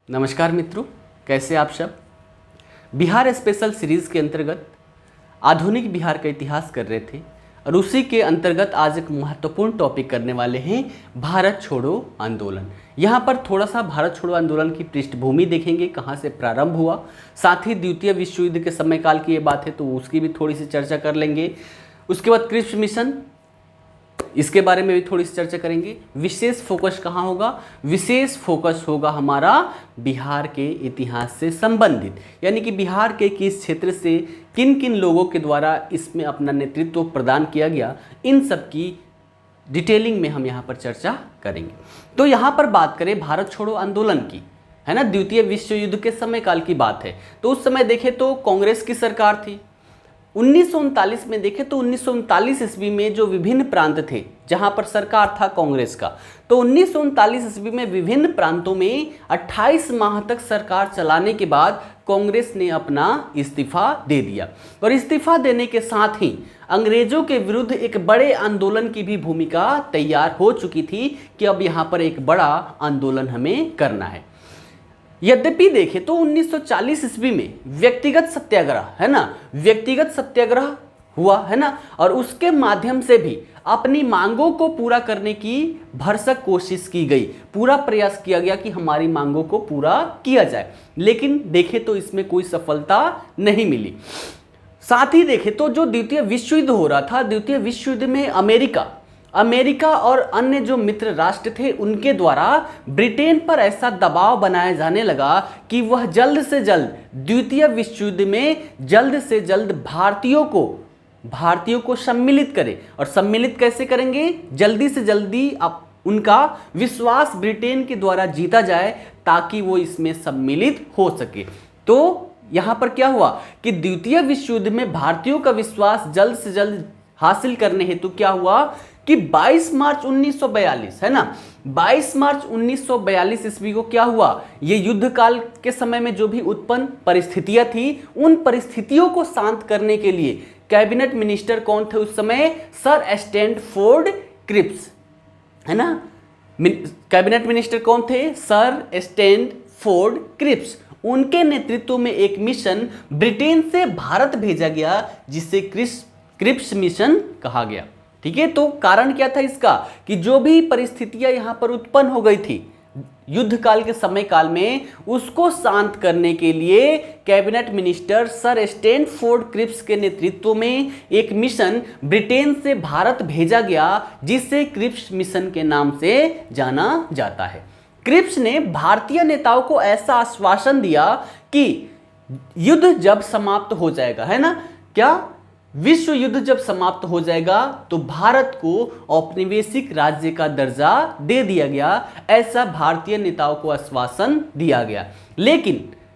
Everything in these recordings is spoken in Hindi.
नमस्कार मित्रों, कैसे आप सब। बिहार स्पेशल सीरीज़ के अंतर्गत आधुनिक बिहार का इतिहास कर रहे थे और उसी के अंतर्गत आज एक महत्वपूर्ण टॉपिक करने वाले हैं, भारत छोड़ो आंदोलन। यहाँ पर थोड़ा सा भारत छोड़ो आंदोलन की पृष्ठभूमि देखेंगे, कहाँ से प्रारंभ हुआ, साथ ही द्वितीय विश्व युद्ध के समय काल की ये बात है तो उसकी भी थोड़ी सी चर्चा कर लेंगे। उसके बाद क्रिप्स मिशन, इसके बारे में भी थोड़ी सी चर्चा करेंगे। विशेष फोकस कहाँ होगा? विशेष फोकस होगा हमारा बिहार के इतिहास से संबंधित, यानी कि बिहार के किस क्षेत्र से किन किन लोगों के द्वारा इसमें अपना नेतृत्व प्रदान किया गया, इन सब की डिटेलिंग में हम यहाँ पर चर्चा करेंगे। तो यहाँ पर बात करें भारत छोड़ो आंदोलन की, है ना, द्वितीय विश्व युद्ध के समय काल की बात है। तो उस समय देखें तो कांग्रेस की सरकार थी। 1939 में देखें तो 1939 ईस्वी में जो विभिन्न प्रांत थे जहां पर सरकार था कांग्रेस का, तो 1939 ईस्वी में विभिन्न प्रांतों में 28 माह तक सरकार चलाने के बाद कांग्रेस ने अपना इस्तीफा दे दिया और इस्तीफा देने के साथ ही अंग्रेजों के विरुद्ध एक बड़े आंदोलन की भी भूमिका तैयार हो चुकी थी कि अब यहाँ पर एक बड़ा आंदोलन हमें करना है। यद्यपि देखें तो 1940 ईस्वी में व्यक्तिगत सत्याग्रह, है ना, व्यक्तिगत सत्याग्रह हुआ, है ना, और उसके माध्यम से भी अपनी मांगों को पूरा करने की भरसक कोशिश की गई, पूरा प्रयास किया गया कि हमारी मांगों को पूरा किया जाए, लेकिन देखें तो इसमें कोई सफलता नहीं मिली। साथ ही देखें तो जो द्वितीय विश्व युद्ध हो रहा था, द्वितीय विश्व युद्ध में अमेरिका और अन्य जो मित्र राष्ट्र थे उनके द्वारा ब्रिटेन पर ऐसा दबाव बनाया जाने लगा कि वह जल्द से जल्द द्वितीय विश्व युद्ध में जल्द से जल्द भारतीयों को सम्मिलित करे। और सम्मिलित कैसे करेंगे? जल्दी से जल्दी अब उनका विश्वास ब्रिटेन के द्वारा जीता जाए ताकि वो इसमें सम्मिलित हो सके। तो यहाँ पर क्या हुआ कि द्वितीय विश्व युद्ध में भारतीयों का विश्वास जल्द से जल्द हासिल करने हेतु क्या हुआ कि 22 मार्च 1942, है ना, 22 मार्च 1942 ईस्वी को क्या हुआ, ये युद्ध काल के समय में जो भी उत्पन्न परिस्थितियां थी उन परिस्थितियों को शांत करने के लिए कैबिनेट मिनिस्टर कौन थे उस समय? सर स्टैनफोर्ड क्रिप्स, है ना। कैबिनेट मिनिस्टर कौन थे? Sir Stanford Cripps. उनके नेतृत्व में एक मिशन ब्रिटेन से भारत भेजा गया जिसे क्रिप्स मिशन कहा गया। ठीक है, तो कारण क्या था इसका कि जो भी परिस्थितियां यहां पर उत्पन्न हो गई थी युद्ध काल के समय काल में, उसको शांत करने के लिए cabinet minister sir Stanford Cripps के नेतृत्व में एक मिशन ब्रिटेन से भारत भेजा गया जिसे क्रिप्स मिशन के नाम से जाना जाता है। क्रिप्स ने भारतीय नेताओं को ऐसा आश्वासन दिया कि युद्ध जब समाप्त हो जाएगा, है ना, क्या विश्व युद्ध जब समाप्त हो जाएगा तो भारत को औपनिवेशिक राज्य का दर्जा दे दिया गया, ऐसा भारतीय नेताओं को आश्वासन दिया गया।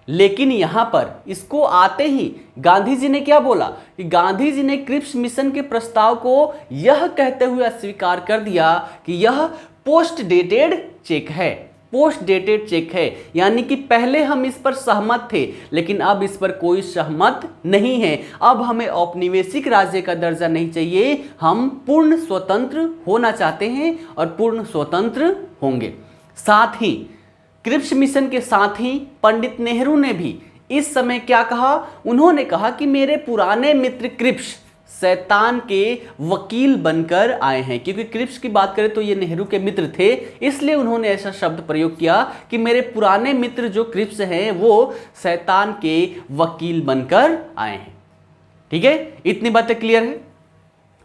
लेकिन यहां पर इसको आते ही गांधी जी ने क्या बोला कि गांधी जी ने क्रिप्स मिशन के प्रस्ताव को यह कहते हुए अस्वीकार कर दिया कि यह पोस्ट डेटेड चेक है, यानी कि पहले हम इस पर सहमत थे लेकिन अब इस पर कोई सहमत नहीं है। अब हमें औपनिवेशिक राज्य का दर्जा नहीं चाहिए, हम पूर्ण स्वतंत्र होना चाहते हैं और पूर्ण स्वतंत्र होंगे। साथ ही क्रिप्स मिशन के साथ ही पंडित नेहरू ने भी इस समय क्या कहा? उन्होंने कहा कि मेरे पुराने मित्र क्रिप्स शैतान के वकील बनकर आए हैं, क्योंकि क्रिप्स की बात करें तो ये नेहरू के मित्र थे, इसलिए उन्होंने ऐसा शब्द प्रयोग किया कि मेरे पुराने मित्र जो क्रिप्स हैं वो शैतान के वकील बनकर आए हैं। ठीक है, इतनी बातें क्लियर है।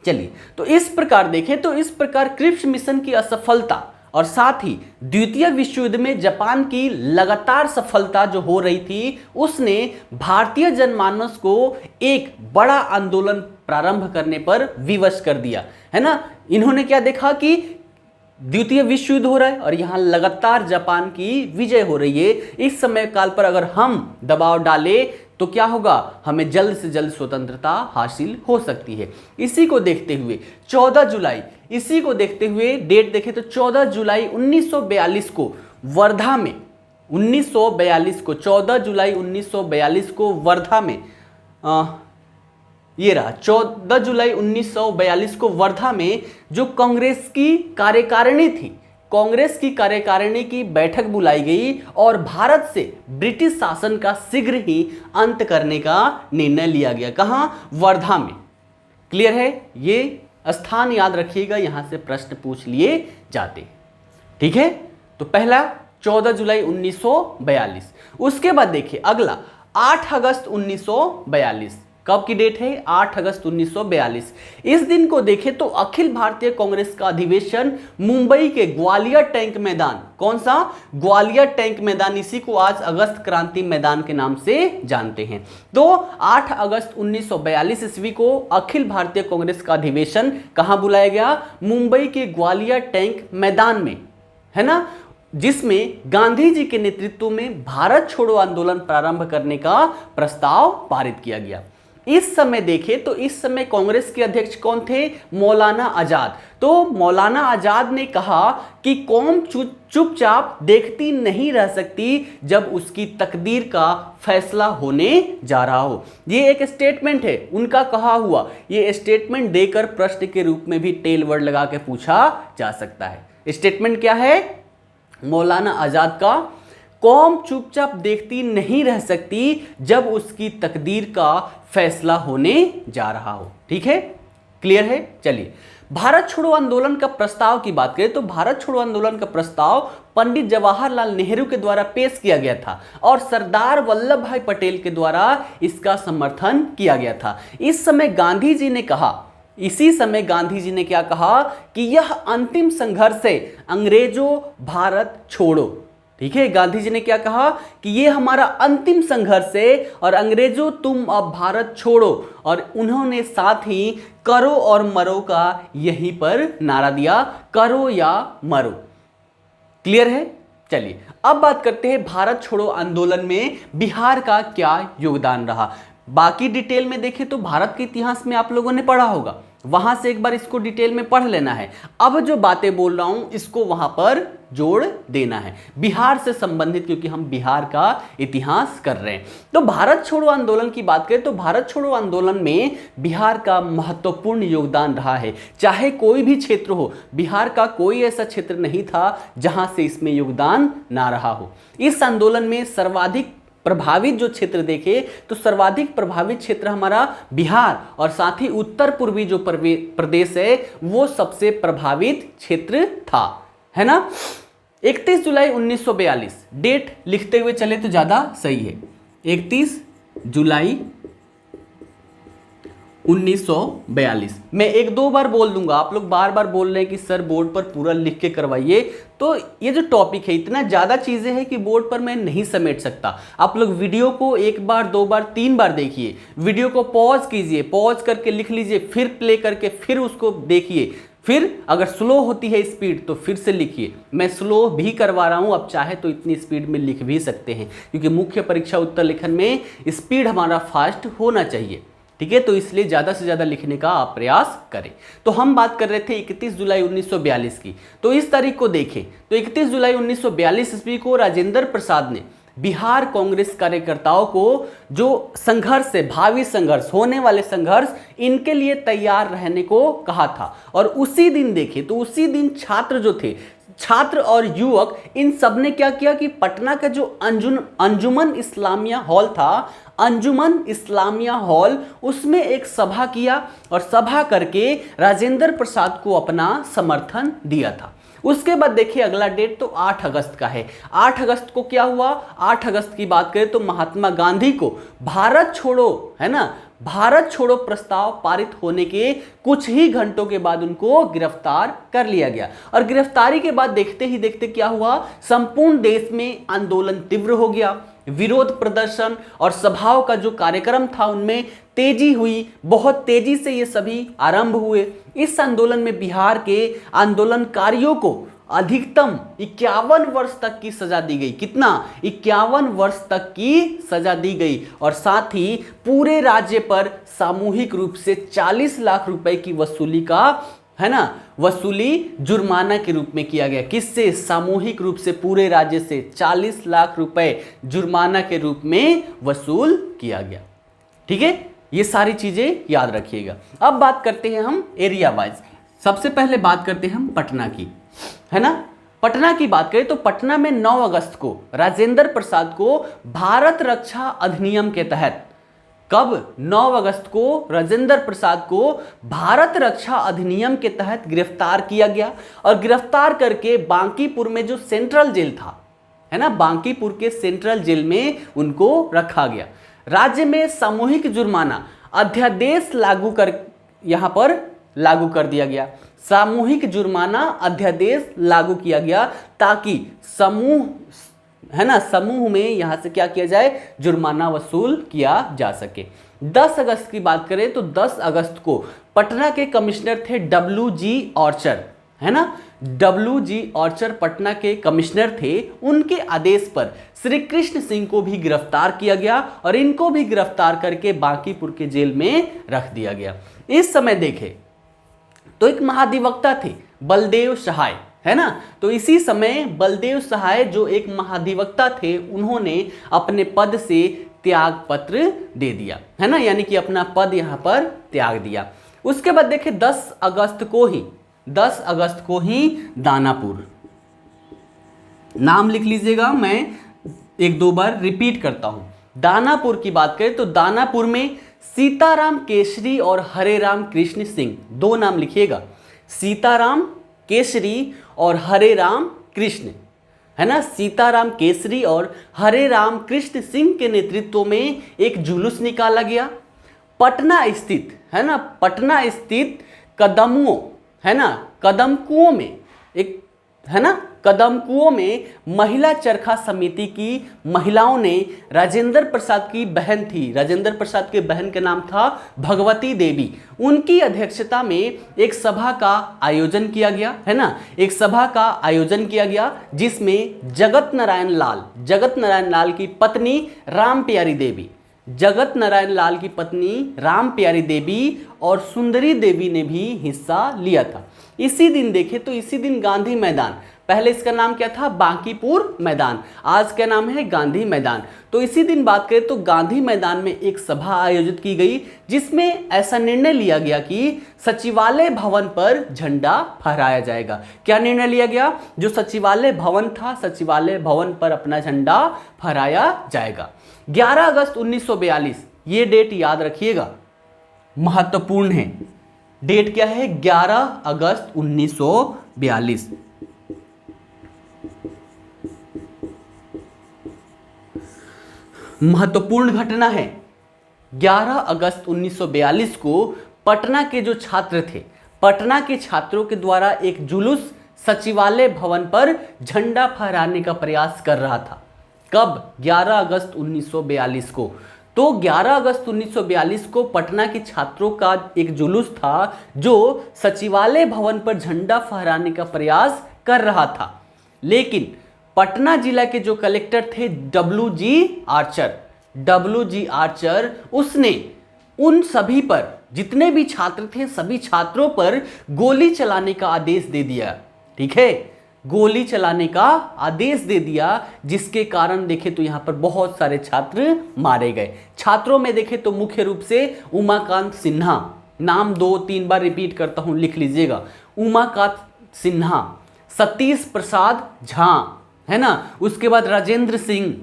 चलिए, तो इस प्रकार देखें तो इस प्रकार क्रिप्स मिशन की असफलता और साथ ही द्वितीय विश्व युद्ध में जापान की लगातार सफलता जो हो रही थी उसने भारतीय जनमानस को एक बड़ा आंदोलन प्रारंभ करने पर विवश कर दिया, है ना। इन्होंने क्या देखा कि द्वितीय विश्व युद्ध हो रहा है और यहाँ लगातार जापान की विजय हो रही है। इस समय काल पर अगर हम दबाव डालें तो क्या होगा, हमें जल्द से जल्द स्वतंत्रता हासिल हो सकती है। इसी को देखते हुए 14 जुलाई, इसी को देखते हुए डेट देखें तो 14 जुलाई 1942 को वर्धा में, 14 जुलाई 1942 को वर्धा में ये रहा 14 जुलाई 1942 को वर्धा में जो कांग्रेस की कार्यकारिणी थी, कांग्रेस की कार्यकारिणी की बैठक बुलाई गई और भारत से ब्रिटिश शासन का शीघ्र ही अंत करने का निर्णय लिया गया। कहां? वर्धा में। क्लियर है? ये स्थान याद रखिएगा, यहां से प्रश्न पूछ लिए जाते हैं। ठीक है, तो पहला 14 जुलाई 1942। उसके बाद देखिए अगला 8 अगस्त 1942। कब की डेट है? 8 अगस्त 1942। इस दिन को देखें तो अखिल भारतीय कांग्रेस का अधिवेशन मुंबई के ग्वालियर टैंक मैदान, कौन सा? ग्वालियर टैंक मैदान, इसी को आज अगस्त क्रांति मैदान के नाम से जानते हैं। तो 8 अगस्त 1942 ईस्वी को अखिल भारतीय कांग्रेस का अधिवेशन कहां बुलाया गया? मुंबई के ग्वालियर टैंक मैदान में, है ना, जिसमें गांधी जी के नेतृत्व में भारत छोड़ो आंदोलन प्रारंभ करने का प्रस्ताव पारित किया गया। इस समय देखें तो इस समय कांग्रेस के अध्यक्ष कौन थे? मौलाना आजाद। तो मौलाना आजाद ने कहा कि कौम चुपचाप देखती नहीं रह सकती जब उसकी तकदीर का फैसला होने जा रहा हो। ये एक स्टेटमेंट है, उनका कहा हुआ। ये स्टेटमेंट देकर प्रश्न के रूप में भी टेल वर्ड लगा के पूछा जा सकता है। स्टेटमेंट क्या है मौलाना आजाद का? कौम चुपचाप देखती नहीं रह सकती जब उसकी तकदीर का फैसला होने जा रहा हो। ठीक है, क्लियर है? चलिए, भारत छोड़ो आंदोलन का प्रस्ताव की बात करें तो भारत छोड़ो आंदोलन का प्रस्ताव पंडित जवाहरलाल नेहरू के द्वारा पेश किया गया था और सरदार वल्लभ भाई पटेल के द्वारा इसका समर्थन किया गया था। इस समय गांधी जी ने कहा, इसी समय गांधी जी ने क्या कहा कि यह अंतिम संघर्ष है, अंग्रेजों भारत छोड़ो। ठीक है, गांधी जी ने क्या कहा कि ये हमारा अंतिम संघर्ष है और अंग्रेजों तुम अब भारत छोड़ो, और उन्होंने साथ ही करो और मरो का यहीं पर नारा दिया, करो या मरो। क्लियर है? चलिए अब बात करते हैं भारत छोड़ो आंदोलन में बिहार का क्या योगदान रहा। बाकी डिटेल में देखें तो भारत के इतिहास में आप लोगों ने पढ़ा होगा, वहां से एक बार इसको डिटेल में पढ़ लेना है। अब जो बातें बोल रहा हूं इसको वहां पर जोड़ देना है, बिहार से संबंधित, क्योंकि हम बिहार का इतिहास कर रहे हैं। तो भारत छोड़ो आंदोलन की बात करें तो भारत छोड़ो आंदोलन में बिहार का महत्वपूर्ण योगदान रहा है। चाहे कोई भी क्षेत्र हो, बिहार का कोई ऐसा क्षेत्र नहीं था जहां से इसमें योगदान ना रहा हो। इस आंदोलन में सर्वाधिक प्रभावित जो क्षेत्र देखे तो सर्वाधिक प्रभावित क्षेत्र हमारा बिहार और साथ ही उत्तर पूर्वी जो प्रदेश है वो सबसे प्रभावित क्षेत्र था, है ना। 31 जुलाई 1942 डेट लिखते हुए चले तो ज्यादा सही है। 31 जुलाई 1942 मैं एक दो बार बोल दूंगा, आप लोग बार बार बोल रहे हैं कि सर बोर्ड पर पूरा लिख के करवाइए, तो ये जो टॉपिक है इतना ज़्यादा चीज़ें हैं कि बोर्ड पर मैं नहीं समेट सकता। आप लोग वीडियो को एक बार, दो बार, तीन बार देखिए, वीडियो को पॉज कीजिए, पॉज करके लिख लीजिए, फिर प्ले करके फिर उसको देखिए, फिर अगर स्लो होती है स्पीड तो फिर से लिखिए। मैं स्लो भी करवा रहा हूँ, अब चाहे तो इतनी स्पीड में लिख भी सकते हैं क्योंकि मुख्य परीक्षा उत्तर लेखन में स्पीड हमारा फास्ट होना चाहिए, ठीक है। तो इसलिए ज़्यादा से ज़्यादा लिखने का आप प्रयास करें। तो हम बात कर रहे थे 31 जुलाई 1942 की, तो इस तारीख को देखें तो 31 जुलाई 1942 ईस्वी को राजेंद्र प्रसाद ने बिहार कांग्रेस कार्यकर्ताओं को जो संघर्ष है, भावी संघर्ष, होने वाले संघर्ष, इनके लिए तैयार रहने को कहा था। और उसी दिन देखें तो उसी दिन छात्र जो थे, छात्र और युवक, इन सब ने क्या किया कि पटना का जो अंजुमन इस्लामिया हॉल था, अंजुमन इस्लामिया हॉल, उसमें एक सभा किया और सभा करके राजेंद्र प्रसाद को अपना समर्थन दिया था। उसके बाद देखिए अगला डेट तो 8 अगस्त का है। 8 अगस्त को क्या हुआ? 8 अगस्त की बात करें तो महात्मा गांधी को भारत छोड़ो, है ना, भारत छोड़ो प्रस्ताव पारित होने के कुछ ही घंटों के बाद उनको गिरफ्तार कर लिया गया। और गिरफ्तारी के बाद देखते ही देखते क्या हुआ, संपूर्ण देश में आंदोलन तीव्र हो गया। विरोध प्रदर्शन और सभाओं का जो कार्यक्रम था उनमें तेजी हुई, बहुत तेजी से ये सभी आरंभ हुए। इस आंदोलन में बिहार के आंदोलनकारियों को अधिकतम 51 वर्ष तक की सजा दी गई। कितना? 51 वर्ष तक की सजा दी गई। और साथ ही पूरे राज्य पर सामूहिक रूप से 40 लाख रुपए की वसूली का, है ना, वसूली जुर्माना के रूप में किया गया। किससे? सामूहिक रूप से पूरे राज्य से 40 लाख रुपए जुर्माना के रूप में वसूल किया गया। ठीक है, ये सारी चीजें याद रखिएगा। अब बात करते हैं हम एरिया वाइज। सबसे पहले बात करते हैं हम पटना की, है ना। पटना की बात करें तो पटना में 9 अगस्त को राजेंद्र प्रसाद को भारत रक्षा अधिनियम के तहत, कब 9 अगस्त को राजेंद्र प्रसाद को भारत रक्षा अधिनियम के तहत गिरफ्तार किया गया और गिरफ्तार करके बांकीपुर में जो सेंट्रल जेल था, है ना, बांकीपुर के सेंट्रल जेल में उनको रखा गया। राज्य में सामूहिक जुर्माना अध्यादेश यहां पर लागू कर दिया गया। सामूहिक जुर्माना अध्यादेश लागू किया गया ताकि समूह, है ना, समूह में यहां से क्या किया जाए, जुर्माना वसूल किया जा सके। 10 अगस्त की बात करें तो 10 अगस्त को पटना के कमिश्नर थे WG ऑर्चर, है ना, WG ऑर्चर पटना के कमिश्नर थे। उनके आदेश पर श्री कृष्ण सिंह को भी गिरफ्तार किया गया और इनको भी गिरफ्तार करके बांकीपुर के जेल में रख दिया गया। इस समय देखें तो एक महाधिवक्ता थे बलदेव सहाय, है ना, तो इसी समय बलदेव सहाय जो एक महाधिवक्ता थे, उन्होंने अपने पद से त्याग पत्र दे दिया, है ना, यानी कि अपना पद यहां पर त्याग दिया। उसके बाद देखें 10 अगस्त को ही दानापुर, नाम लिख लीजिएगा, मैं 1-2 बार रिपीट करता हूं। दानापुर की बात करें तो दानापुर में सीताराम केसरी और हरेराम कृष्ण सिंह, 2 नाम लिखिएगा, सीताराम केसरी और हरेराम कृष्ण, है ना, सीताराम केसरी और हरेराम कृष्ण सिंह के नेतृत्व में एक जुलूस निकाला गया। पटना स्थित, है ना, पटना स्थित कदमुओं, है ना, कदमकुओं में एक, है ना, कदमकुओं में महिला चरखा समिति की महिलाओं ने राजेंद्र प्रसाद की बहन थी, राजेंद्र प्रसाद के बहन का नाम था भगवती देवी, उनकी अध्यक्षता में एक सभा का आयोजन किया गया, है ना, एक सभा का आयोजन किया गया जिसमें जगत नारायण लाल की पत्नी राम प्यारी देवी, जगत नारायण लाल की पत्नी राम प्यारी देवी और सुंदरी देवी ने भी हिस्सा लिया था। इसी दिन देखें तो इसी दिन गांधी मैदान, पहले इसका नाम क्या था, बांकीपुर मैदान, आज का नाम है गांधी मैदान। तो इसी दिन बात करें तो गांधी मैदान में एक सभा आयोजित की गई जिसमें ऐसा निर्णय लिया गया कि सचिवालय भवन पर झंडा फहराया जाएगा। क्या निर्णय लिया गया, जो सचिवालय भवन था, सचिवालय भवन पर अपना झंडा फहराया जाएगा। 11 अगस्त 1942, ये डेट याद रखिएगा, महत्वपूर्ण है। डेट क्या है, 11 अगस्त 1942। महत्वपूर्ण घटना है। 11 अगस्त 1942 को पटना के जो छात्र थे, पटना के छात्रों के द्वारा एक जुलूस सचिवालय भवन पर झंडा फहराने का प्रयास कर रहा था। कब, 11 अगस्त 1942 को। तो 11 अगस्त 1942 को पटना के छात्रों का एक जुलूस था जो सचिवालय भवन पर झंडा फहराने का प्रयास कर रहा था, लेकिन पटना जिला के जो कलेक्टर थे WG आर्चर, उसने उन सभी पर, जितने भी छात्र थे, सभी छात्रों पर गोली चलाने का आदेश दे दिया। ठीक है, गोली चलाने का आदेश दे दिया, जिसके कारण देखे तो यहां पर बहुत सारे छात्र मारे गए। छात्रों में देखे तो मुख्य रूप से उमाकांत सिन्हा, नाम 2-3 बार रिपीट करता हूं, लिख लीजिएगा, उमाकांत सिन्हा, सतीश प्रसाद झा, है ना, उसके बाद राजेंद्र सिंह,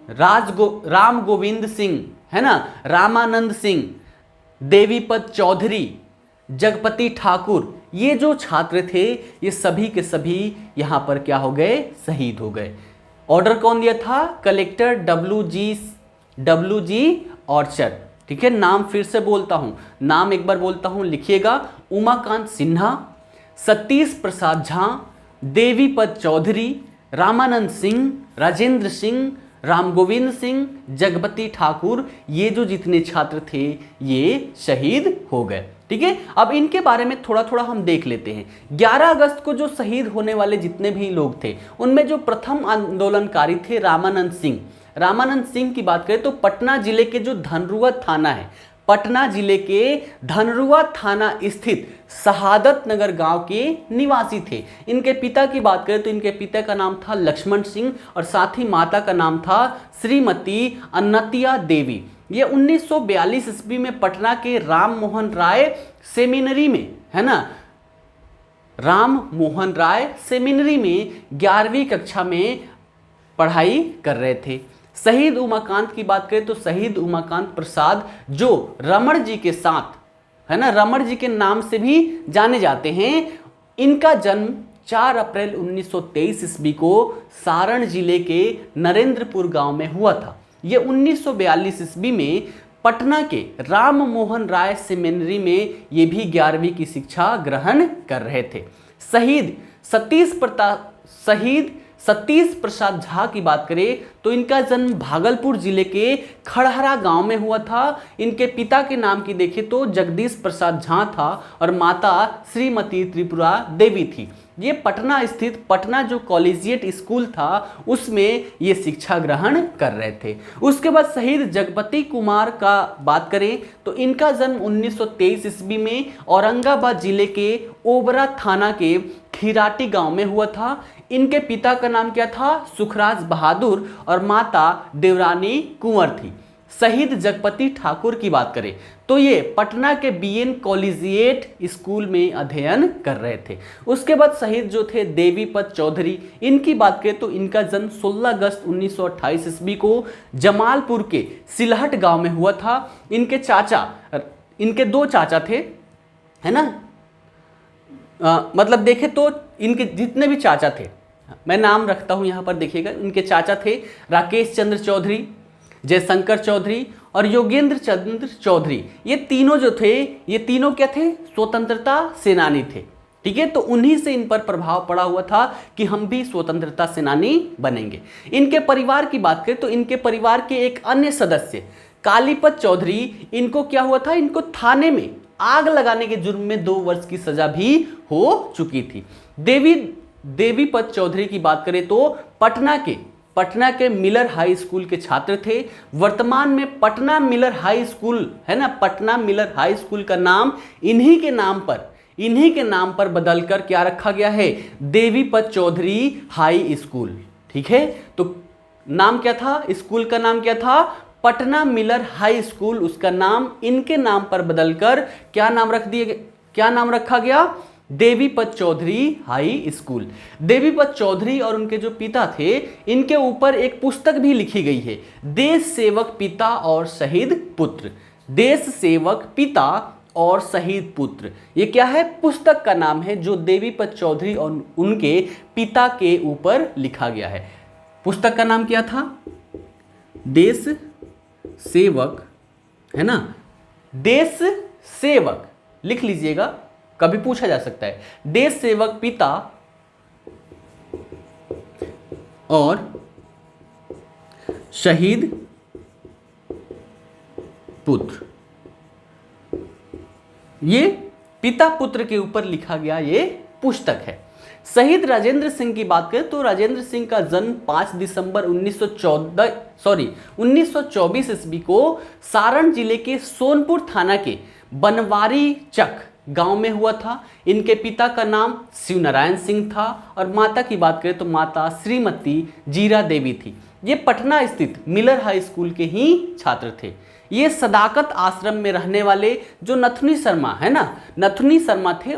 राम गोविंद सिंह, है ना, रामानंद सिंह, देवीपत चौधरी, जगपति ठाकुर, ये जो छात्र थे ये सभी के सभी यहां पर क्या हो गए, शहीद हो गए। ऑर्डर कौन दिया था, कलेक्टर WG ऑर्चर। ठीक है, नाम फिर से बोलता हूं, नाम एक बार बोलता हूं, लिखिएगा, उमाकांत सिन्हा, सतीश प्रसाद झा, देवीपत चौधरी, रामानंद सिंह, राजेंद्र सिंह, राम गोविंद सिंह, जगपति ठाकुर, ये जो जितने छात्र थे ये शहीद हो गए। ठीक है, अब इनके बारे में थोड़ा थोड़ा हम देख लेते हैं। 11 अगस्त को जो शहीद होने वाले जितने भी लोग थे, उनमें जो प्रथम आंदोलनकारी थे रामानंद सिंह। रामानंद सिंह की बात करें तो पटना जिले के जो धनरुआ थाना है, पटना जिले के धनरुआ थाना स्थित शहादत नगर गांव के निवासी थे। इनके पिता की बात करें तो इनके पिता का नाम था लक्ष्मण सिंह और साथ ही माता का नाम था श्रीमती अन्नतिया देवी। ये 1942 ईस्वी में पटना के राम मोहन राय सेमिनरी में, है ना, राम मोहन राय सेमिनरी में 11वीं कक्षा में पढ़ाई कर रहे थे। शहीद उमाकांत की बात करें तो शहीद उमाकांत प्रसाद जो रमण जी के साथ, है ना, रमण जी के नाम से भी जाने जाते हैं, इनका जन्म 4 अप्रैल 1923 ईस्वी को सारण जिले के नरेंद्रपुर गांव में हुआ था। ये 1942 ईस्वी में पटना के राम मोहन राय सेमिनरी में ये भी 11वीं की शिक्षा ग्रहण कर रहे थे। शहीद सतीश प्रसाद झा की बात करें तो इनका जन्म भागलपुर जिले के खड़हरा गांव में हुआ था। इनके पिता के नाम की देखें तो जगदीश प्रसाद झा था और माता श्रीमती त्रिपुरा देवी थी। ये पटना स्थित पटना जो कॉलेजिएट स्कूल था उसमें ये शिक्षा ग्रहण कर रहे थे। उसके बाद शहीद जगपति कुमार का बात करें तो इनका जन्म 1923 ईस्वी में औरंगाबाद जिले के ओबरा थाना के खीराटी गांव में हुआ था। इनके पिता का नाम क्या था? सुखराज बहादुर और माता देवरानी कुंवर थी। शहीद जगपति ठाकुर की बात करें तो ये पटना के बीएन कॉलेजिएट स्कूल में अध्ययन कर रहे थे। उसके बाद शहीद जो थे देवीपत चौधरी, इनकी बात करें तो इनका जन्म 16 अगस्त 1928 ईस्वी को जमालपुर के सिलहट गांव में हुआ था। इनके 2 चाचा थे, है ना, मतलब देखें तो इनके जितने भी चाचा थे, मैं नाम रखता हूं यहां पर देखिएगा। इनके चाचा थे राकेश चंद्र चौधरी, जयशंकर चौधरी और योगेंद्र चंद्र चौधरी। ये तीनों जो थे, ये तीनों क्या थे? स्वतंत्रता सेनानी थे। ठीक है, तो उन्हीं से इन पर प्रभाव पड़ा हुआ था कि हम भी स्वतंत्रता सेनानी बनेंगे। इनके परिवार की बात करें तो इनके परिवार के एक अन्य सदस्य कालीपत चौधरी, इनको क्या हुआ था? इनको थाने में आग लगाने के जुर्म में 2 वर्ष की सजा भी हो चुकी थी। देवीपत चौधरी की बात करें तो पटना के मिलर हाई स्कूल के छात्र थे। वर्तमान में पटना मिलर हाई स्कूल, है ना, पटना मिलर हाई स्कूल का नाम इन्हीं के नाम पर बदलकर क्या रखा गया है? देवीपत चौधरी हाई स्कूल। ठीक है, तो नाम क्या था? स्कूल का नाम क्या था? Patna Miller high school. उसका नाम इनके नाम पर बदलकर क्या नाम रखा गया? देवीपत चौधरी हाई स्कूल। देवीपत चौधरी और उनके जो पिता थे, इनके ऊपर एक पुस्तक भी लिखी गई है, देश सेवक पिता और शहीद पुत्र। देश सेवक पिता और शहीद पुत्र, ये क्या है? पुस्तक का नाम है जो देवीपत चौधरी और उनके पिता के ऊपर लिखा गया है। पुस्तक का नाम क्या था? देश सेवक, है ना, देश सेवक लिख लीजिएगा, कभी पूछा जा सकता है। देश सेवक पिता और शहीद पुत्र, ये पिता पुत्र के ऊपर लिखा गया ये पुस्तक है। शहीद राजेंद्र सिंह की बात करें तो राजेंद्र सिंह का जन्म 5 दिसंबर 1924 ईस्वी को सारण जिले के सोनपुर थाना के बनवारी चक गांव में हुआ था। इनके पिता का नाम शिवनारायण सिंह था और माता की बात करें तो माता श्रीमती जीरा देवी थी। ये पटना स्थित मिलर हाई स्कूल के ही छात्र थे। ये सदाकत आश्रम में रहने वाले जो नथुनी शर्मा, है ना, नथुनी शर्मा थे,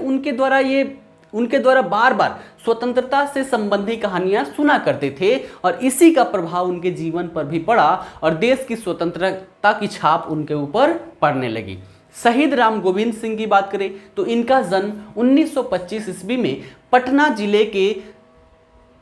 उनके द्वारा बार बार स्वतंत्रता से संबंधी कहानियां सुना करते थे और इसी का प्रभाव उनके जीवन पर भी पड़ा और देश की स्वतंत्रता की छाप उनके ऊपर पड़ने लगी। शहीद राम गोविंद सिंह की बात करें तो इनका जन्म 1925 ईस्वी में पटना जिले के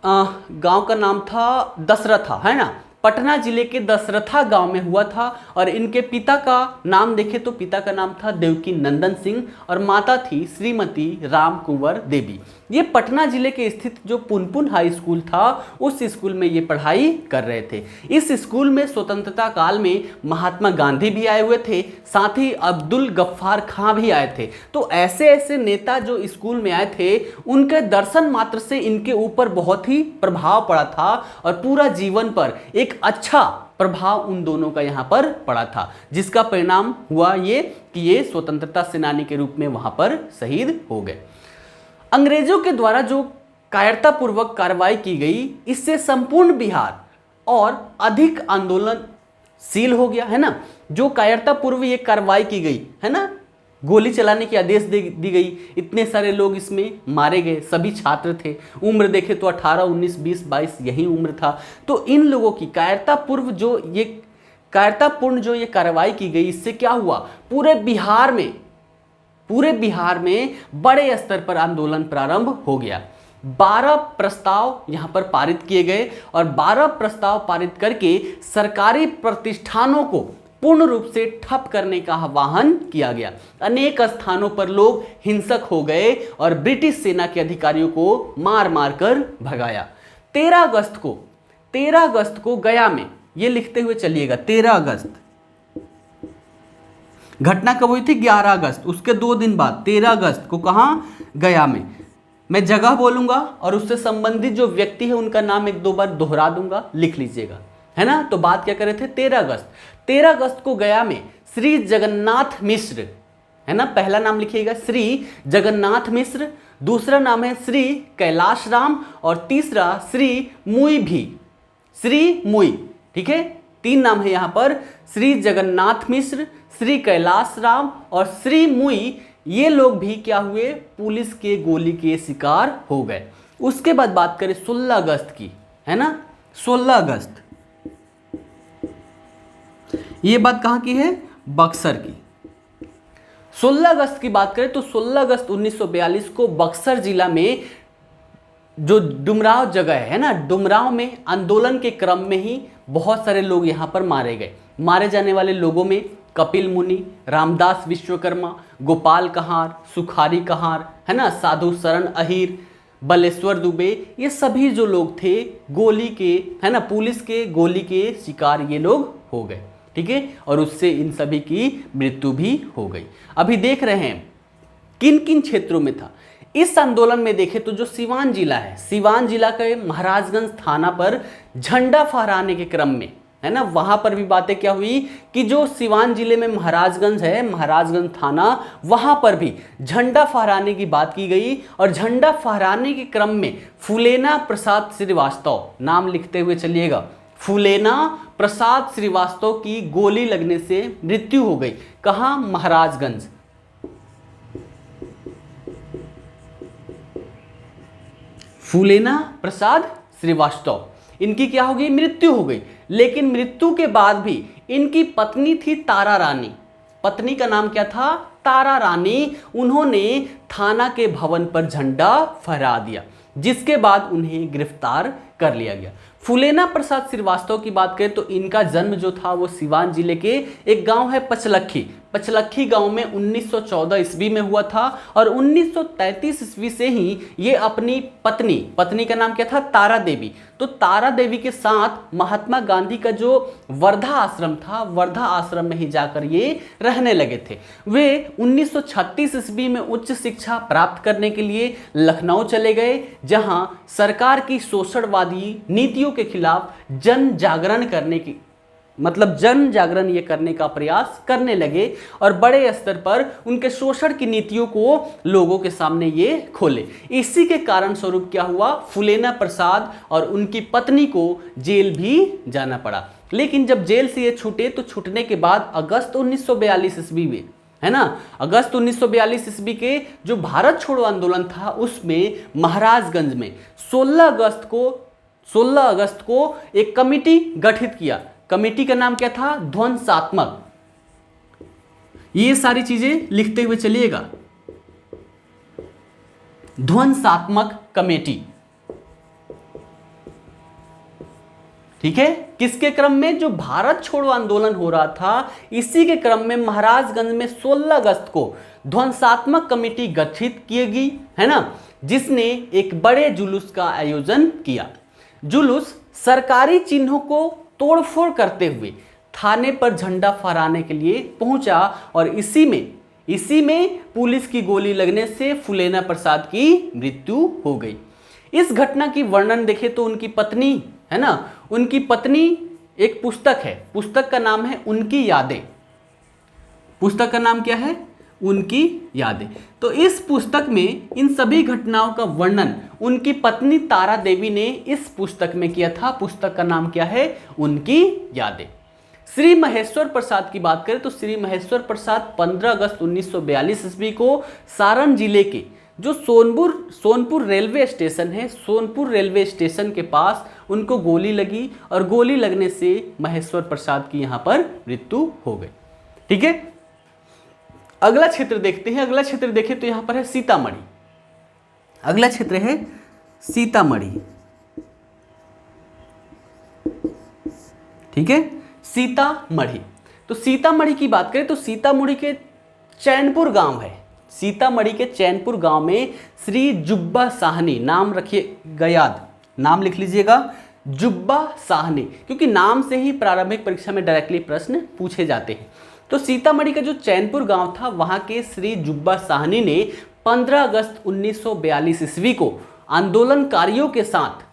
गांव का नाम था दशरथा, है ना, पटना जिले के दशरथा गांव में हुआ था और इनके पिता का नाम देखें तो पिता का नाम था देवकी नंदन सिंह और माता थी श्रीमती राम कुंवर देवी। ये पटना जिले के स्थित जो पुनपुन हाई स्कूल था उस स्कूल में ये पढ़ाई कर रहे थे। इस स्कूल में स्वतंत्रता काल में महात्मा गांधी भी आए हुए थे, साथ ही अब्दुल गफ्फार खां भी आए थे। तो ऐसे ऐसे नेता जो स्कूल में आए थे, उनके दर्शन मात्र से इनके ऊपर बहुत ही प्रभाव पड़ा था और पूरा जीवन पर एक अच्छा प्रभाव उन दोनों का यहाँ पर पड़ा था, जिसका परिणाम हुआ ये कि ये स्वतंत्रता सेनानी के रूप में वहां पर शहीद हो गए। अंग्रेजों के द्वारा जो कायरतापूर्वक कार्रवाई की गई, इससे संपूर्ण बिहार और अधिक आंदोलनशील हो गया, है ना। जो कायरतापूर्व ये कार्रवाई की गई, है ना, गोली चलाने की आदेश दी गई। इतने सारे लोग इसमें मारे गए, सभी छात्र थे। उम्र देखे तो 18, 19, 20, 22 यही उम्र था। तो इन लोगों की कायरतापूर्ण जो ये कार्रवाई की गई, इससे क्या हुआ, पूरे बिहार में बड़े स्तर पर आंदोलन प्रारंभ हो गया। 12 प्रस्ताव यहां पर पारित किए गए और 12 प्रस्ताव पारित करके सरकारी प्रतिष्ठानों को पूर्ण रूप से ठप करने का आह्वान किया गया। अनेक स्थानों पर लोग हिंसक हो गए और ब्रिटिश सेना के अधिकारियों को मार मार कर भगाया। 13 अगस्त को गया में, ये लिखते हुए चलिएगा, 13 अगस्त, घटना कब हुई थी, 11 अगस्त, उसके 2 दिन बाद 13 अगस्त को कहां, गया में। मैं जगह बोलूंगा और उससे संबंधित जो व्यक्ति है उनका नाम 1-2 बार दोहरा दूंगा, लिख लीजिएगा, है ना। तो बात क्या कर रहे थे, 13 अगस्त को गया में श्री जगन्नाथ मिश्र, है ना, पहला नाम लिखिएगा श्री जगन्नाथ मिश्र, दूसरा नाम है श्री कैलाश राम और तीसरा श्री मुई, ठीक है, 3 नाम है यहां पर, श्री जगन्नाथ मिश्र, श्री कैलाश राम और श्री मुई। ये लोग भी क्या हुए, पुलिस के गोली के शिकार हो गए। उसके बाद बात करें 16 अगस्त की, है ना, 16 अगस्त, ये बात कहां की है, बक्सर की। 16 अगस्त की बात करें तो 16 अगस्त 1942 को बक्सर जिला में जो डुमराव जगह है ना, डुमराव में आंदोलन के क्रम में ही बहुत सारे लोग यहां पर मारे गए। मारे जाने वाले लोगों में कपिल मुनि, रामदास विश्वकर्मा, गोपाल कहार, सुखारी कहार, है ना, साधु शरण अहीर, बलेश्वर दुबे, ये सभी जो लोग थे गोली के, है ना, पुलिस के गोली के शिकार ये लोग हो गए, ठीक है, और उससे इन सभी की मृत्यु भी हो गई। अभी देख रहे हैं किन किन क्षेत्रों में था इस आंदोलन में। देखें तो जो सिवान जिला है, सिवान जिला के महाराजगंज थाना पर झंडा फहराने के क्रम में, है ना, वहां पर भी बातें क्या हुई कि जो सिवान जिले में महाराजगंज है, महाराजगंज थाना, वहां पर भी झंडा फहराने की बात की गई। और झंडा फहराने के क्रम में फूलेना प्रसाद श्रीवास्तव, नाम लिखते हुए चलिएगा, फूलेना प्रसाद श्रीवास्तव की गोली लगने से मृत्यु हो गई। कहां, महाराजगंज। फूलेना प्रसाद श्रीवास्तव, इनकी क्या हो गई, मृत्यु हो गई। लेकिन मृत्यु के बाद भी इनकी पत्नी थी तारा रानी, पत्नी का नाम क्या था, तारा रानी। उन्होंने थाना के भवन पर झंडा फहरा दिया, जिसके बाद उन्हें गिरफ्तार कर लिया गया। फूलेना प्रसाद श्रीवास्तव की बात करें तो इनका जन्म जो था वो सिवान जिले के एक गांव है पचलखी गांव में 1914 ईस्वी में हुआ था। और 1933 ईस्वी से ही ये अपनी पत्नी का नाम क्या था, तारा देवी। तो तारा देवी के साथ महात्मा गांधी का जो वर्धा आश्रम था, वर्धा आश्रम में ही जाकर ये रहने लगे थे। वे 1936 ईस्वी में उच्च शिक्षा प्राप्त करने के लिए लखनऊ चले गए, जहां सरकार की शोषणवादी नीतियों के खिलाफ जन जागरण ये करने का प्रयास करने लगे और बड़े स्तर पर उनके शोषण की नीतियों को लोगों के सामने ये खोले। इसी के कारण स्वरूप क्या हुआ, फूलेना प्रसाद और उनकी पत्नी को जेल भी जाना पड़ा। लेकिन जब जेल से ये छूटे तो छूटने के बाद अगस्त 1942 ईस्वी में, है ना, अगस्त 1942 ईस्वी के जो भारत छोड़ो आंदोलन था उसमें महाराजगंज में 16 अगस्त को एक कमिटी गठित किया। कमेटी का नाम क्या था, ध्वंसात्मक। ये सारी चीजें लिखते हुए चलिएगा, ध्वंसात्मक कमेटी, ठीक है। किसके क्रम में, जो भारत छोड़ो आंदोलन हो रहा था इसी के क्रम में महाराजगंज में 16 अगस्त को ध्वंसात्मक कमेटी गठित की गई, है ना, जिसने एक बड़े जुलूस का आयोजन किया। जुलूस सरकारी चिन्हों को तोड़फोड़ करते हुए थाने पर झंडा फहराने के लिए पहुंचा और इसी में पुलिस की गोली लगने से फूलेना प्रसाद की मृत्यु हो गई। इस घटना की वर्णन देखें तो उनकी पत्नी, है ना, उनकी पत्नी, एक पुस्तक है, पुस्तक का नाम है उनकी यादें। पुस्तक का नाम क्या है, उनकी यादें। तो इस पुस्तक में इन सभी घटनाओं का वर्णन उनकी पत्नी तारा देवी ने इस पुस्तक में किया था। पुस्तक का नाम क्या है, उनकी यादें। श्री महेश्वर प्रसाद की बात करें तो श्री महेश्वर प्रसाद 15 अगस्त 1942 ईस्वी को सारण जिले के जो सोनपुर रेलवे स्टेशन है, सोनपुर रेलवे स्टेशन के पास उनको गोली लगी और गोली लगने से महेश्वर प्रसाद की यहाँ पर मृत्यु हो गई। ठीक है, अगला क्षेत्र देखते हैं। अगला क्षेत्र देखें तो यहाँ पर है सीतामढ़ी। अगला क्षेत्र है सीतामढ़ी। ठीक है, सीतामढ़ी। तो सीतामढ़ी की बात करें तो सीतामढ़ी के चैनपुर गांव है। सीतामढ़ी के चैनपुर गांव में श्री जुब्बा साहनी, नाम रखिएगा याद, नाम लिख लीजिएगा, जुब्बा साहनी, क्योंकि नाम से ही प्रारंभिक परीक्षा में डायरेक्टली प्रश्न पूछे जाते हैं। तो सीतामढ़ी का जो चैनपुर गांव था वहां के श्री जुब्बा साहनी ने 15 अगस्त 1942 ईस्वी को आंदोलनकारियों के साथ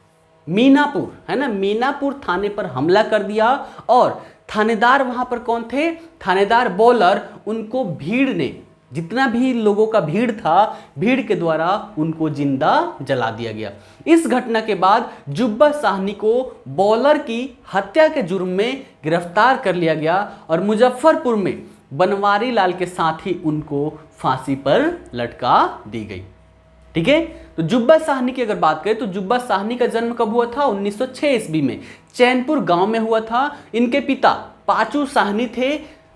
मीनापुर, है ना, मीनापुर थाने पर हमला कर दिया और थानेदार वहां पर कौन थे, थानेदार बॉलर, उनको भीड़ ने, जितना भी लोगों का भीड़ था, भीड़ के द्वारा उनको जिंदा जला दिया गया। इस घटना के बाद जुब्बा साहनी को बॉलर की हत्या के जुर्म में गिरफ्तार कर लिया गया और मुजफ्फरपुर में बनवारी लाल के साथ ही उनको फांसी पर लटका दी गई। ठीक है, तो जुब्बा साहनी की अगर बात करें तो जुब्बा साहनी का जन्म कब हुआ था, 1906 ईस्वी में चैनपुर गांव में हुआ था। इनके पिता पाचू साहनी थे,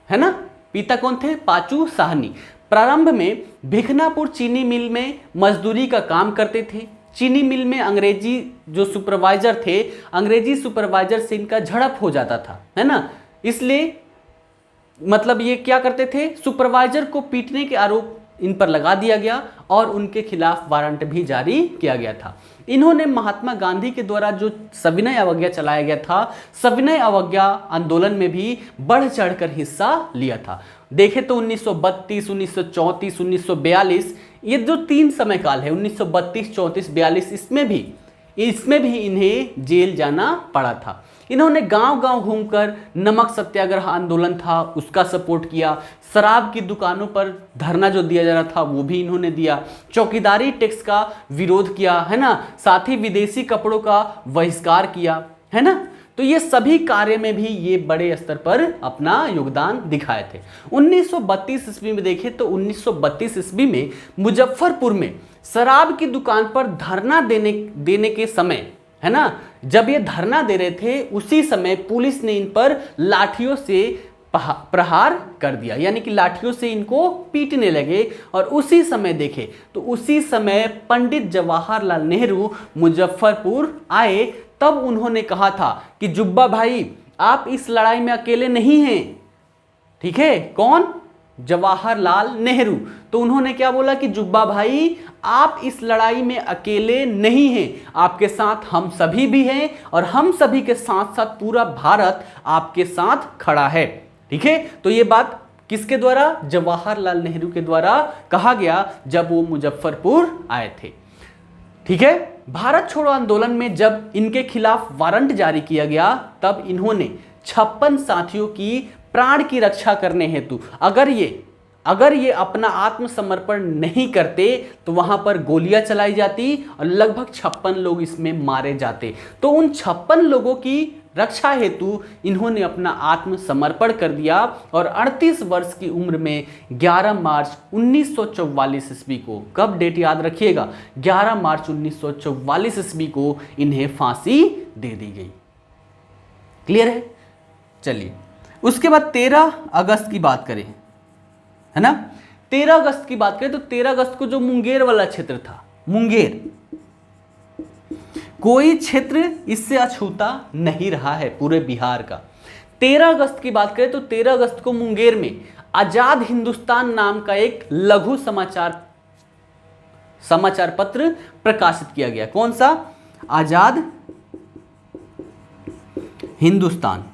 है ना, पिता कौन थे, पाचू साहनी। प्रारंभ में भिखनापुर चीनी मिल में मजदूरी का काम करते थे। चीनी मिल में अंग्रेजी जो सुपरवाइजर थे, अंग्रेजी सुपरवाइजर से इनका झड़प हो जाता था, है ना, इसलिए मतलब ये क्या करते थे, सुपरवाइजर को पीटने के आरोप इन पर लगा दिया गया और उनके खिलाफ वारंट भी जारी किया गया था। इन्होंने महात्मा गांधी के द्वारा जो सविनय अवज्ञा चलाया गया था, सविनय अवज्ञा आंदोलन में भी बढ़ चढ़कर हिस्सा लिया था। देखें तो 1932, 1934, 1942 ये जो 3 समय काल है, 1932, 34, 42, इसमें भी इन्हें जेल जाना पड़ा था। इन्होंने गांव-गांव घूमकर नमक सत्याग्रह आंदोलन था उसका सपोर्ट किया, शराब की दुकानों पर धरना जो दिया जा रहा था वो भी इन्होंने दिया, चौकीदारी टैक्स का विरोध किया, है ना, साथ ही विदेशी कपड़ों का बहिष्कार किया, है ना। तो ये सभी कार्य में भी ये बड़े स्तर पर अपना योगदान दिखाए थे। 1932 ईस्वी में देखें तो 1932 ईस्वी में मुजफ्फरपुर में शराब की दुकान पर धरना देने के समय, है ना, जब ये धरना दे रहे थे उसी समय पुलिस ने इन पर लाठियों से प्रहार कर दिया, यानी कि लाठियों से इनको पीटने लगे। और उसी समय देखे तो उसी समय पंडित जवाहरलाल नेहरू मुजफ्फरपुर आए, तब उन्होंने कहा था कि जुब्बा भाई आप इस लड़ाई में अकेले नहीं हैं। ठीक है, कौन, जवाहरलाल नेहरू। तो उन्होंने क्या बोला कि जुब्बा भाई आप इस लड़ाई में अकेले नहीं हैं, आपके साथ हम सभी भी हैं और हम सभी के साथ साथ पूरा भारत आपके साथ खड़ा है। ठीक है, तो ये बात किसके द्वारा, जवाहरलाल नेहरू के द्वारा कहा गया जब वो मुजफ्फरपुर आए थे। ठीक है, भारत छोड़ो आंदोलन में जब इनके खिलाफ वारंट जारी किया गया तब इन्होंने 56 साथियों की प्राण की रक्षा करने हेतु अगर ये अपना आत्मसमर्पण नहीं करते तो वहां पर गोलियां चलाई जाती और लगभग 56 लोग इसमें मारे जाते। तो उन 56 लोगों की रक्षा हेतु इन्होंने अपना आत्मसमर्पण कर दिया और 38 वर्ष की उम्र में 11 मार्च 1944 ईस्वी को, कब डेट याद रखिएगा, 11 मार्च 1944 ईस्वी को इन्हें फांसी दे दी गई। क्लियर है। चलिए उसके बाद 13 अगस्त की बात करें, है ना, 13 अगस्त की बात करें तो 13 अगस्त को जो मुंगेर वाला क्षेत्र था, मुंगेर, कोई क्षेत्र इससे अछूता नहीं रहा है पूरे बिहार का। 13 अगस्त की बात करें तो 13 अगस्त को मुंगेर में आजाद हिंदुस्तान नाम का एक लघु समाचार पत्र प्रकाशित किया गया। कौन सा, आजाद हिंदुस्तान।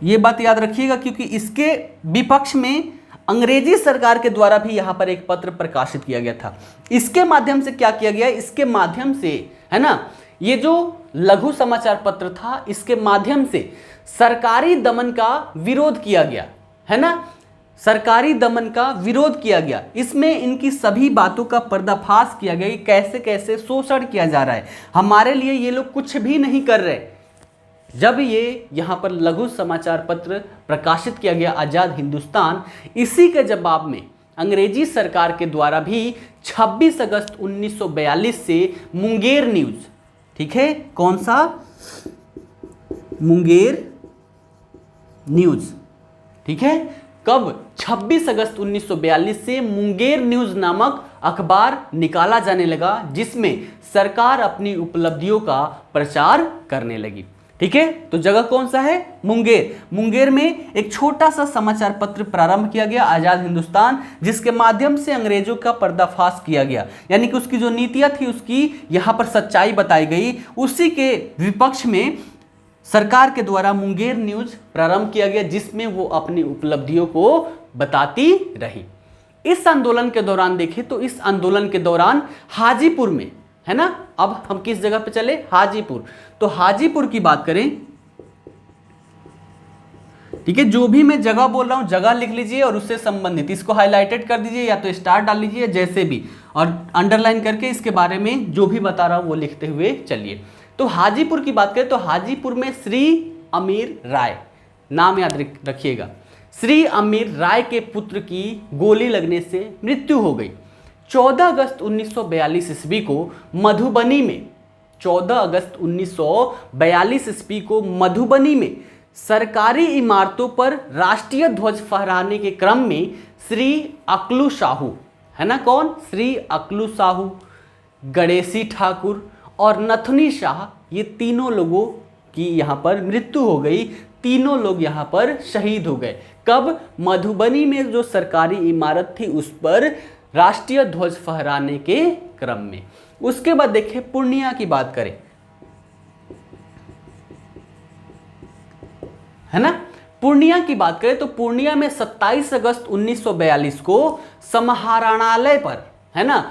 ये बात याद रखिएगा क्योंकि इसके विपक्ष में अंग्रेजी सरकार के द्वारा भी यहां पर एक पत्र प्रकाशित किया गया था। इसके माध्यम से क्या किया गया, इसके माध्यम से, है ना, ये जो लघु समाचार पत्र था इसके माध्यम से सरकारी दमन का विरोध किया गया, है ना, सरकारी दमन का विरोध किया गया। इसमें इनकी सभी बातों का पर्दाफाश किया गया कि कैसे कैसे शोषण किया जा रहा है, हमारे लिए ये लोग कुछ भी नहीं कर रहे, जब ये यहाँ पर लघु समाचार पत्र प्रकाशित किया गया आज़ाद हिंदुस्तान, इसी के जवाब में अंग्रेजी सरकार के द्वारा भी 26 अगस्त 1942 से मुंगेर न्यूज़, ठीक है, कौन सा, मुंगेर न्यूज़, ठीक है, कब, 26 अगस्त 1942 से मुंगेर न्यूज़ नामक अखबार निकाला जाने लगा, जिसमें सरकार अपनी उपलब्धियों का प्रचार करने लगी। ठीक है, तो जगह कौन सा है, मुंगेर। मुंगेर में एक छोटा सा समाचार पत्र प्रारंभ किया गया, आज़ाद हिंदुस्तान, जिसके माध्यम से अंग्रेजों का पर्दाफाश किया गया, यानी कि उसकी जो नीतियां थी उसकी यहाँ पर सच्चाई बताई गई। उसी के विपक्ष में सरकार के द्वारा मुंगेर न्यूज़ प्रारंभ किया गया, जिसमें वो अपनी उपलब्धियों को बताती रही। इस आंदोलन के दौरान देखें तो इस आंदोलन के दौरान हाजीपुर में, है ना, अब हम किस जगह पे चले, हाजीपुर। तो हाजीपुर की बात करें, ठीक है, जो भी मैं जगह बोल रहा हूं जगह लिख लीजिए और उससे संबंधित इसको हाईलाइटेड कर दीजिए या तो स्टार डाल लीजिए, जैसे भी, और अंडरलाइन करके इसके बारे में जो भी बता रहा हूं वो लिखते हुए चलिए। तो हाजीपुर की बात करें तो हाजीपुर में श्री अमीर राय, नाम याद रखिएगा, श्री अमीर राय के पुत्र की गोली लगने से मृत्यु हो गई। 14 अगस्त 1942 ईस्वी को मधुबनी में, 14 अगस्त 1942 ईस्वी को मधुबनी में सरकारी इमारतों पर राष्ट्रीय ध्वज फहराने के क्रम में श्री अकलू साहू, है ना, कौन, श्री अकलू साहू, गणेशी ठाकुर और नथुनी शाह, ये तीनों लोगों की यहाँ पर मृत्यु हो गई। तीनों लोग यहाँ पर शहीद हो गए। कब, मधुबनी में जो सरकारी इमारत थी उस पर राष्ट्रीय ध्वज फहराने के क्रम में। उसके बाद देखिए पूर्णिया की बात करें, है ना, पूर्णिया की बात करें तो पूर्णिया में 27 अगस्त 1942 को समाहरणालय पर, है ना,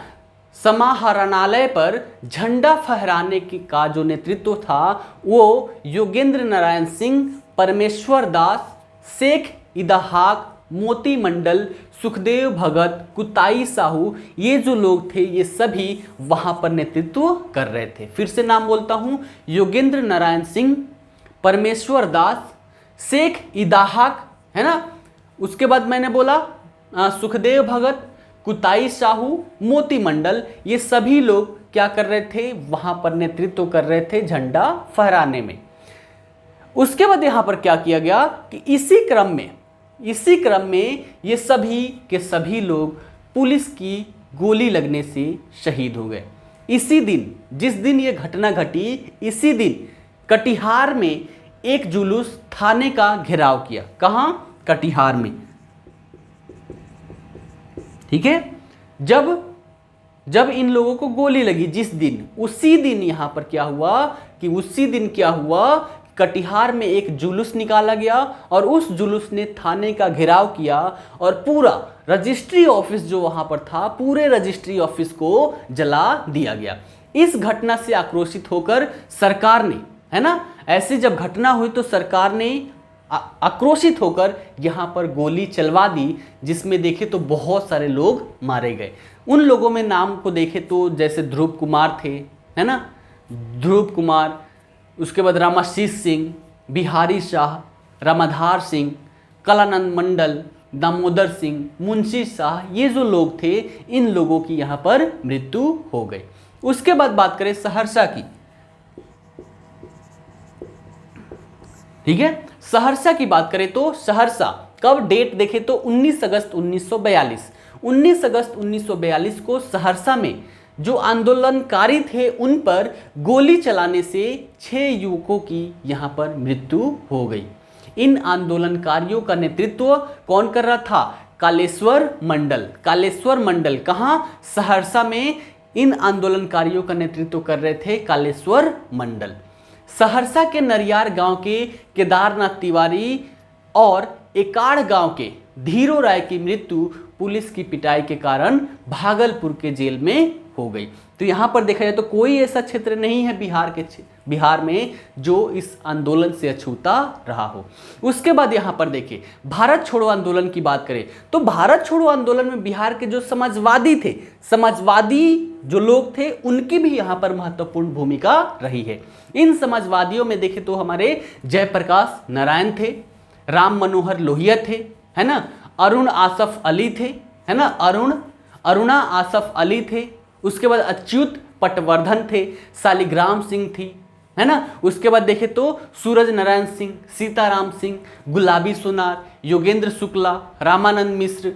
समाहरणालय पर झंडा फहराने का जो नेतृत्व था वो योगेंद्र नारायण सिंह, परमेश्वर दास, शेख इदाहाक, मोती मंडल, सुखदेव भगत, कुताई साहू, ये जो लोग थे ये सभी वहां पर नेतृत्व कर रहे थे। फिर से नाम बोलता हूं, योगेंद्र नारायण सिंह, परमेश्वर दास, शेख इदाहाक, है ना, उसके बाद मैंने बोला सुखदेव भगत, कुताई साहू, मोती मंडल, ये सभी लोग क्या कर रहे थे, वहां पर नेतृत्व कर रहे थे झंडा फहराने में। उसके बाद यहां पर क्या किया गया कि इसी क्रम में ये सभी के सभी लोग पुलिस की गोली लगने से शहीद हो गए। इसी दिन, जिस दिन ये घटना घटी, इसी दिन कटिहार में एक जुलूस थाने का घेराव किया। कहां, कटिहार में, ठीक है। जब इन लोगों को गोली लगी जिस दिन, उसी दिन यहां पर क्या हुआ, कटिहार में एक जुलूस निकाला गया और उस जुलूस ने थाने का घेराव किया और पूरा रजिस्ट्री ऑफिस जो वहां पर था, पूरे रजिस्ट्री ऑफिस को जला दिया गया। इस घटना से आक्रोशित होकर सरकार ने, है ना, ऐसी जब घटना हुई तो सरकार ने आक्रोशित होकर यहाँ पर गोली चलवा दी, जिसमें देखे तो बहुत सारे लोग मारे गए। उन लोगों में नाम को देखे तो जैसे ध्रुव कुमार थे, है ना, ध्रुव कुमार, उसके बाद रामाशीष सिंह, बिहारी शाह, रामाधार सिंह, कलानंद मंडल, दामोदर सिंह, मुंशी शाह, ये जो लोग थे इन लोगों की यहाँ पर मृत्यु हो गई। उसके बाद बात करें सहरसा की, ठीक है, सहरसा की बात करें तो सहरसा कब, डेट देखें तो 19 अगस्त 1942, 19 अगस्त 1942 को सहरसा में जो आंदोलनकारी थे उन पर गोली चलाने से 6 युवकों की यहां पर मृत्यु हो गई। इन आंदोलनकारियों का नेतृत्व कौन कर रहा था, कालेश्वर मंडल। कालेश्वर मंडल कहां, सहरसा में इन आंदोलनकारियों का नेतृत्व कर रहे थे कालेश्वर मंडल। सहरसा के नरियार गांव के केदारनाथ तिवारी और एकाड़ गांव के धीरो राय की मृत्यु पुलिस की पिटाई के कारण भागलपुर के जेल में हो गई। तो यहाँ पर देखा जाए तो कोई ऐसा क्षेत्र नहीं है बिहार में जो इस आंदोलन से अछूता रहा हो। उसके बाद यहाँ पर देखिए भारत छोड़ो आंदोलन की बात करें तो भारत छोड़ो आंदोलन में बिहार के जो समाजवादी थे, समाजवादी जो लोग थे, उनकी भी यहाँ पर महत्वपूर्ण भूमिका रही है। इन समाजवादियों में देखें तो हमारे जयप्रकाश नारायण थे, राम मनोहर लोहिया थे, है ना, अरुण आसफ अली थे, है ना, अरुणा आसफ अली थे, उसके बाद अच्युत पटवर्धन थे, शालिग्राम सिंह थी, है ना, उसके बाद देखें तो सूरज नारायण सिंह, सीताराम सिंह, गुलाबी सोनार, योगेंद्र शुक्ला, रामानंद मिश्र,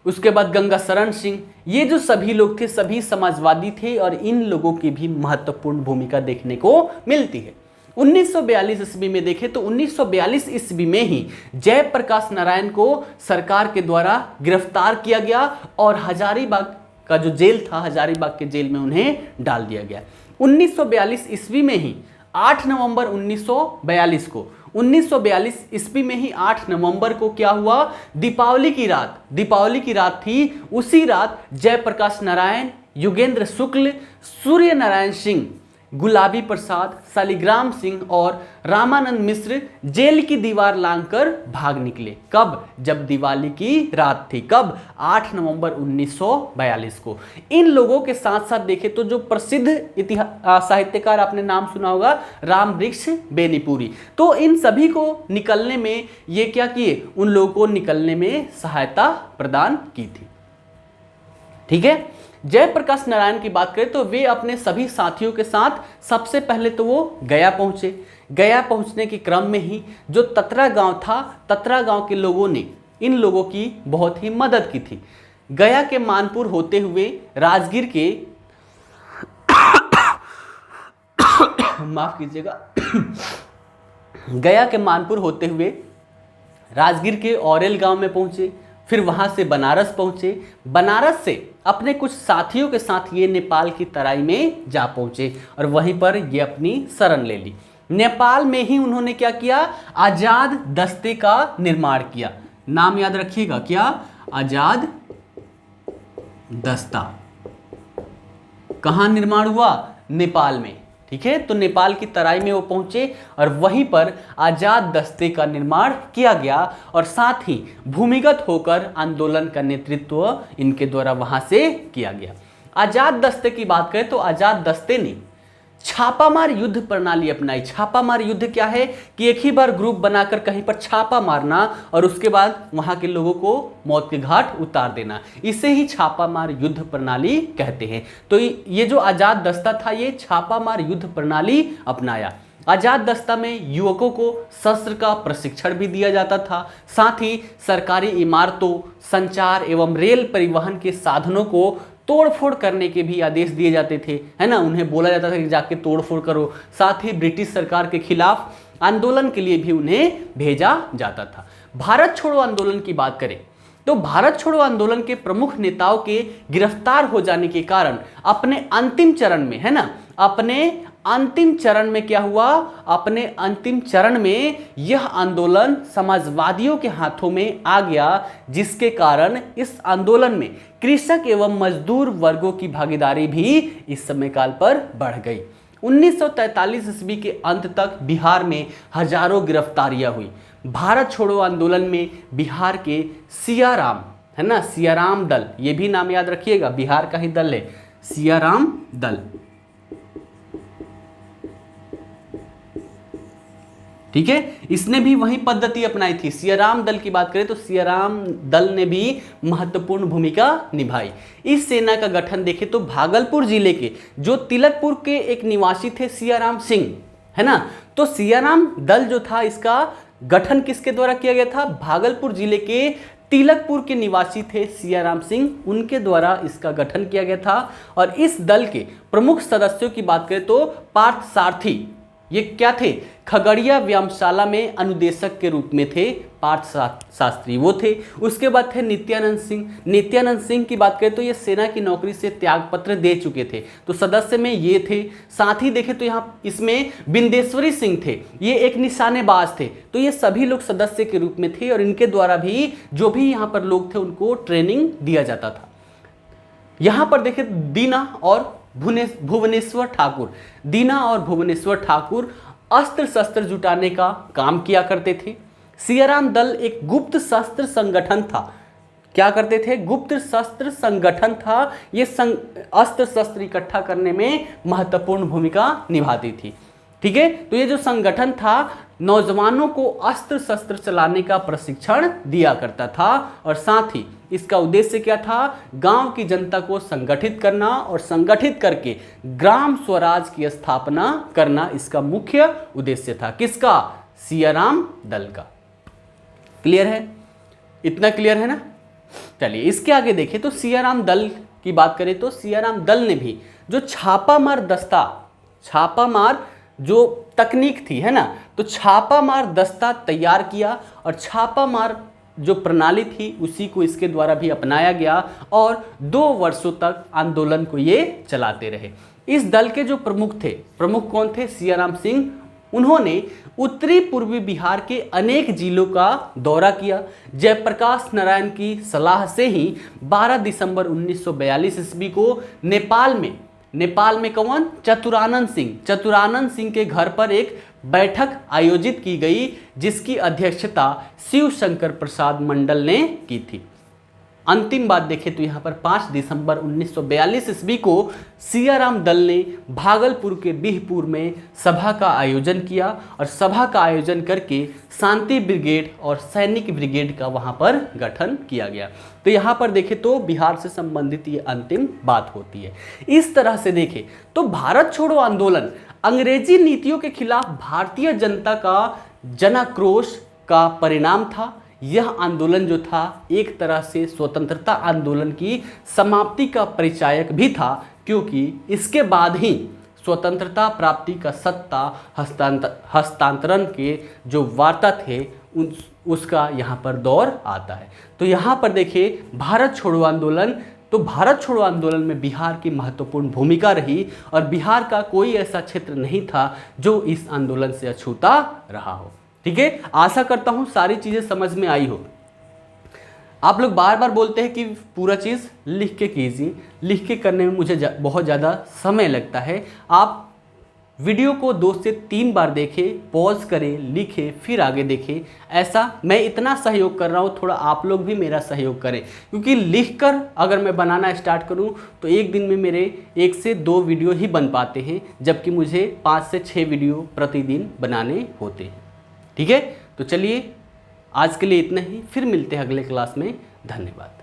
उसके बाद गंगा शरण सिंह, ये जो सभी लोग थे सभी समाजवादी थे और इन लोगों की भी महत्वपूर्ण भूमिका देखने को मिलती है। 1942 ईस्वी में देखें तो 1942 ईस्वी में ही जयप्रकाश नारायण को सरकार के द्वारा गिरफ्तार किया गया और हजारीबाग का जो जेल था, हजारीबाग के जेल में उन्हें डाल दिया गया। 1942 ईस्वी में ही 8 नवंबर 1942 ईस्वी में ही 8 नवंबर को क्या हुआ, दीपावली की रात थी। उसी रात जयप्रकाश नारायण, योगेंद्र शुक्ल, सूर्य नारायण सिंह, गुलाबी प्रसाद, शालिग्राम सिंह और रामानंद मिश्र जेल की दीवार लांघकर भाग निकले। कब? जब दिवाली की रात थी। कब? 8 नवंबर 1942 को। इन लोगों के साथ साथ देखें तो जो प्रसिद्ध साहित्यकार आपने नाम सुना होगा, रामवृक्ष बेनीपुरी, तो इन सभी को निकलने में ये क्या किए, उन लोगों को निकलने में सहायता प्रदान की थी। ठीक है। जयप्रकाश नारायण की बात करें तो वे अपने सभी साथियों के साथ सबसे पहले तो वो गया पहुंचे। गया पहुंचने के क्रम में ही जो ततरा गांव था, ततरा गांव के लोगों ने इन लोगों की बहुत ही मदद की थी। गया के मानपुर होते हुए राजगीर के माफ कीजिएगा गया के मानपुर होते हुए राजगीर के औरेल गांव में पहुंचे, फिर वहां से बनारस पहुंचे। बनारस से अपने कुछ साथियों के साथ ये नेपाल की तराई में जा पहुंचे और वहीं पर ये अपनी शरण ले ली। नेपाल में ही उन्होंने क्या किया, आजाद दस्ते का निर्माण किया। नाम याद रखिएगा, क्या? आजाद दस्ता। कहां निर्माण हुआ? नेपाल में। ठीक है, तो नेपाल की तराई में वो पहुंचे और वहीं पर आजाद दस्ते का निर्माण किया गया और साथ ही भूमिगत होकर आंदोलन का नेतृत्व इनके द्वारा वहां से किया गया। आजाद दस्ते की बात करें तो आजाद दस्ते ने छापामार युद्ध प्रणाली अपनाई। छापामार युद्ध क्या है कि एक ही बार ग्रुप बनाकर कहीं पर छापा मारना और उसके बाद वहां के लोगों को मौत के घाट उतार देना, इसे ही छापामार युद्ध प्रणाली कहते हैं। तो ये जो आजाद दस्ता था ये छापामार युद्ध प्रणाली अपनाया। आजाद दस्ता में युवकों को शस्त्र का प्रशिक्षण भी दिया जाता था, साथ ही सरकारी इमारतों, संचार एवं रेल परिवहन के साधनों को तोड़फोड़ करने के भी आदेश दिए जाते थे, है ना। उन्हें बोला जाता था कि जाके तोड़फोड़ करो। साथ ही ब्रिटिश सरकार के खिलाफ आंदोलन के लिए भी उन्हें भेजा जाता था। भारत छोड़ो आंदोलन की बात करें तो भारत छोड़ो आंदोलन के प्रमुख नेताओं के गिरफ्तार हो जाने के कारण अपने अंतिम चरण में, है ना, अपने अंतिम चरण में क्या हुआ, अपने अंतिम चरण में यह आंदोलन समाजवादियों के हाथों में आ गया, जिसके कारण इस आंदोलन में कृषक एवं मजदूर वर्गों की भागीदारी भी इस समय काल पर बढ़ गई। 1943 ईस्वी के अंत तक बिहार में हजारों गिरफ्तारियां हुई। भारत छोड़ो आंदोलन में बिहार के सियाराम, है ना, सियाराम दल, ये भी नाम याद रखिएगा, बिहार का ही दल है सियाराम दल। ठीक है, इसने भी वही पद्धति अपनाई थी। सियाराम दल की बात करें तो सियाराम दल ने भी महत्वपूर्ण भूमिका निभाई। इस सेना का गठन देखें तो भागलपुर जिले के जो तिलकपुर के एक निवासी थे सियाराम सिंह, है ना, तो सियाराम दल जो था इसका गठन किसके द्वारा किया गया था? भागलपुर जिले के तिलकपुर के निवासी थे सियाराम सिंह, उनके द्वारा इसका गठन किया गया था। और इस दल के प्रमुख सदस्यों की बात करें तो पार्थ सारथी, ये क्या थे? खगड़िया व्यायामशाला में अनुदेशक के रूप में थे पार्थ शास्त्री, वो थे। उसके बाद थे नित्यानंद सिंह। नित्यानंद सिंह की बात करें तो ये सेना की नौकरी से त्यागपत्र दे चुके थे, तो सदस्य में ये थे। साथ ही देखें तो यहाँ इसमें बिंदेश्वरी सिंह थे, ये एक निशानेबाज थे, तो ये सभी लोग सदस्य के रूप में थे और इनके द्वारा भी जो भी यहाँ पर लोग थे उनको ट्रेनिंग दिया जाता था। यहाँ पर देखें दीना और भुवनेश्वर ठाकुर, दीना और भुवनेश्वर ठाकुर अस्त्र शस्त्र जुटाने का काम किया करते थे। सियाराम दल एक गुप्त शस्त्र संगठन था। क्या करते थे? गुप्त शस्त्र संगठन था। ये अस्त्र शस्त्र इकट्ठा करने में महत्वपूर्ण भूमिका निभाती थी। ठीक है, तो ये जो संगठन था नौजवानों को अस्त्र शस्त्र चलाने का प्रशिक्षण दिया करता था और साथ ही इसका उद्देश्य क्या था? गांव की जनता को संगठित करना और संगठित करके ग्राम स्वराज की स्थापना करना इसका मुख्य उद्देश्य था। किसका? सियाराम दल का। क्लियर है? इतना क्लियर है ना? चलिए इसके आगे देखें तो सियाराम दल की बात करें तो सियाराम दल ने भी जो छापामार दस्ता, छापामार जो तकनीक थी, है ना, तो छापामार दस्ता तैयार किया और छापामार जो प्रणाली थी उसी को इसके द्वारा भी अपनाया गया और 2 वर्षों तक आंदोलन को ये चलाते रहे। इस दल के जो प्रमुख थे, प्रमुख कौन थे? सियाराम सिंह। उन्होंने उत्तरी पूर्वी बिहार के अनेक जिलों का दौरा किया। जयप्रकाश नारायण की सलाह से ही 12 दिसंबर 1942 ईस्वी को नेपाल में कौन? चतुरानंद सिंह के घर पर एक बैठक आयोजित की गई जिसकी अध्यक्षता शिव शंकर प्रसाद मंडल ने की थी। अंतिम बात देखें तो यहाँ पर 5 दिसंबर 1942 ईस्वी को सियाराम दल ने भागलपुर के बिहपुर में सभा का आयोजन किया और सभा का आयोजन करके शांति ब्रिगेड और सैनिक ब्रिगेड का वहाँ पर गठन किया गया। तो यहाँ पर देखें तो बिहार से संबंधित ये अंतिम बात होती है। इस तरह से देखें तो भारत छोड़ो आंदोलन अंग्रेजी नीतियों के खिलाफ भारतीय जनता का जनाक्रोश का परिणाम था। यह आंदोलन जो था एक तरह से स्वतंत्रता आंदोलन की समाप्ति का परिचायक भी था, क्योंकि इसके बाद ही स्वतंत्रता प्राप्ति का सत्ता हस्तांतरण के जो वार्ता थे उसका यहाँ पर दौर आता है। तो यहाँ पर देखिए भारत छोड़ो आंदोलन, तो भारत छोड़ो आंदोलन में बिहार की महत्वपूर्ण भूमिका रही और बिहार का कोई ऐसा क्षेत्र नहीं था जो इस आंदोलन से अछूता रहा हो। ठीक है, आशा करता हूँ सारी चीज़ें समझ में आई हो। आप लोग बार बार बोलते हैं कि पूरा चीज़ लिख के कीजिए, लिख के करने में मुझे बहुत ज़्यादा समय लगता है। आप वीडियो को 2 से 3 बार देखें, पॉज करें, लिखें, फिर आगे देखें। ऐसा मैं इतना सहयोग कर रहा हूँ, थोड़ा आप लोग भी मेरा सहयोग करें, क्योंकि लिखकर अगर मैं बनाना स्टार्ट करूँ तो एक दिन में मेरे 1 से 2 वीडियो ही बन पाते हैं, जबकि मुझे 5 से 6 वीडियो प्रतिदिन बनाने होते हैं। ठीक है, तो चलिए आज के लिए इतना ही, फिर मिलते हैं अगले क्लास में। धन्यवाद।